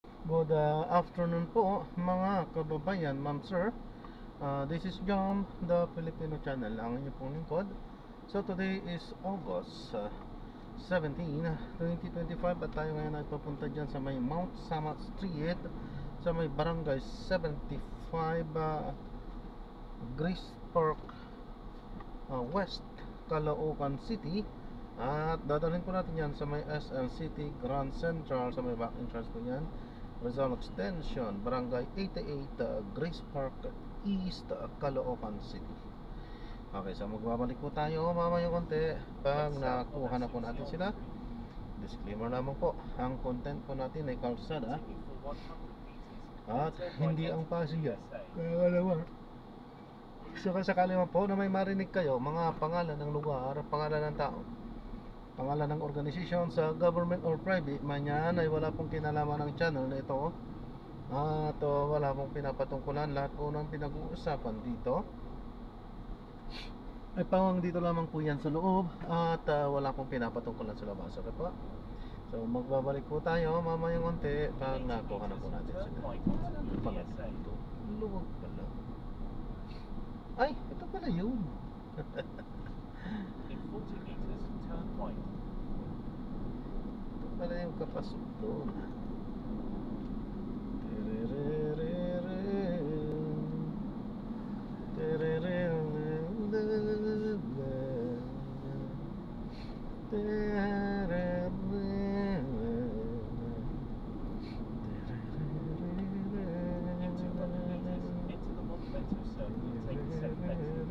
Good afternoon po mga kababayan, ma'am sir. This is Jom, the Filipino channel, ang inyong pong lingkod. So today is August 17, 2025 at tayo ngayon ay papunta dyan sa may Mount Sama Street, sa may Barangay 75, Grace Park, West, Caloocan City. At dadalhin po natin yan sa may SL City Grand Central, sa may back entrance po yan, Rizal Extension, Barangay 88, Grace Park East, Caloocan City. Okay, so magbabalik po tayo mamaya konti pag nakuha na po natin sila. Disclaimer lamang po, ang content po natin ay kalsada at hindi ang Pasig. Kaya naman, sakali man po na may marinig kayo mga pangalan ng lugar, pangalan ng tao, pangalan ng organisasyon sa government or private man yan, ay wala pong kinalaman ng channel na ito. At wala pong pinapatungkulan. Lahat po ng pinag-uusapan dito ay pawang dito lamang po yan sa loob. At wala pong pinapatungkulan sa labas. Okay po? So magbabalik po tayo mamayang konti pag nakuha na po natin sila. Ito, luwag pala. Ay, ito pala yun. In 40 meters, turn right. Ito pala yung kapasok doon. In 200 meters, into the Monumento Circle and take the second exit. Exit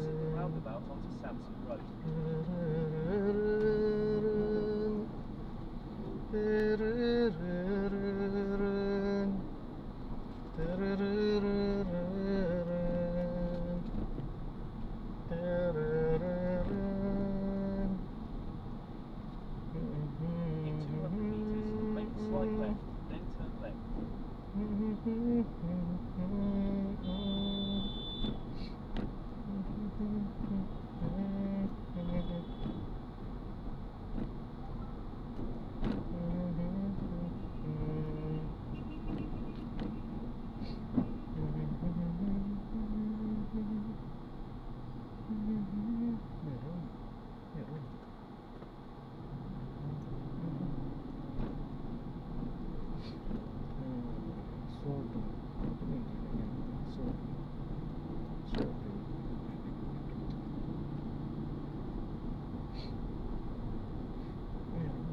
the roundabout onto Samson Road. In 200 meters, make a slight left, then turn left. Meron. Sorting. Hindi na yan. Sorting. Meron.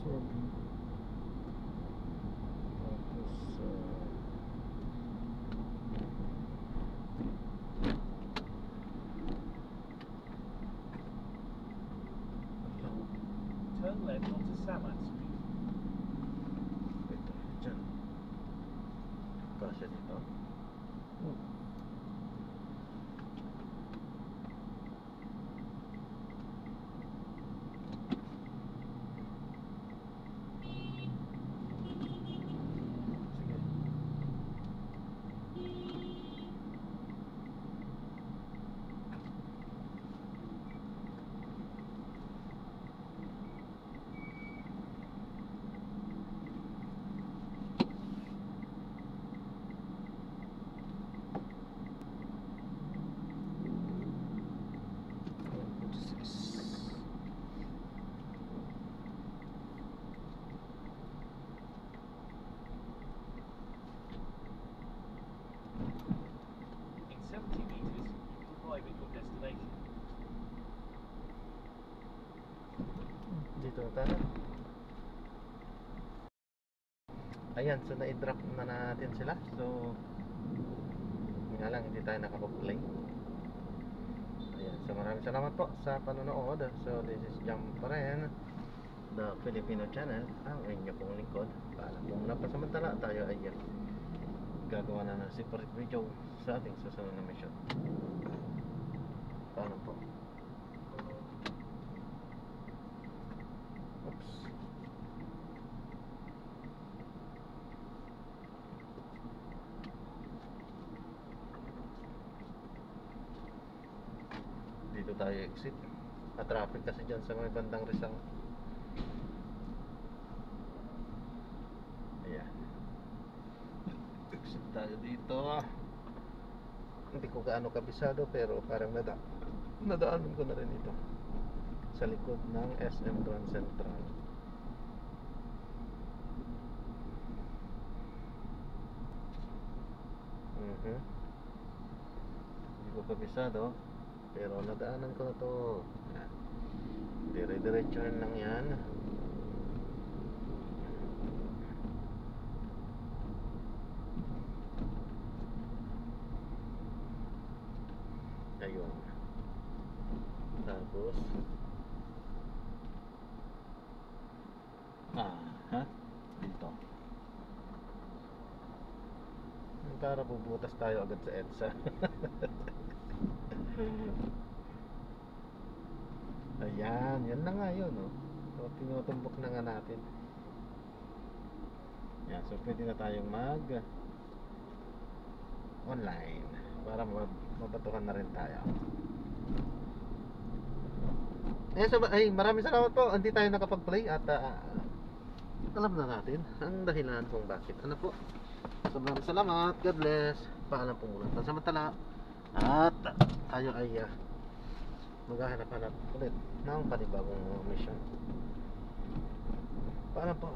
Sorting. Tapos Turn left onto Samad Street. ito. Dyan. Kasya dito. Sige. In 70 meters, you will arrive at your destination. Dito na tayo. Ayan, so na-drop na natin sila. So nga lang, hindi tayo nakapag-play. maraming salamat po sa panonood. So this is Jam pa rin, the Filipino channel, ang inyo pong lingkod. Para kung napasamantala tayo ay gagawa na ng separate video sa ating susunod na mission. Paano po? Oops. Dito tayo exit. Traffic kasi dyan sa may bandang Rizal. Ayan. Exit tayo dito. Hindi ko gaano kabisado pero parang nadaanan ko na rin ito sa likod ng SM Grand Central. Hindi ko kabisado pero nadaanan ko na to. Dire-diretsuhan lang yan. Ayun. Tapos dito. Para bubutas tayo agad sa EDSA. Ayan, yan na nga yun, no? So, tinutumbok na nga natin. Yan, so pwede na tayong online para mabatukan na rin tayo. Ayan, so, maraming salamat po. Hindi tayo nakapag-play at alam na natin ang dahilan kung bakit. Ano po? So, maraming salamat. God bless. Paalam po muna. Pansamantala. At tayo ay maghahanap-hanap ulit ng panibagong mission. Paalam po.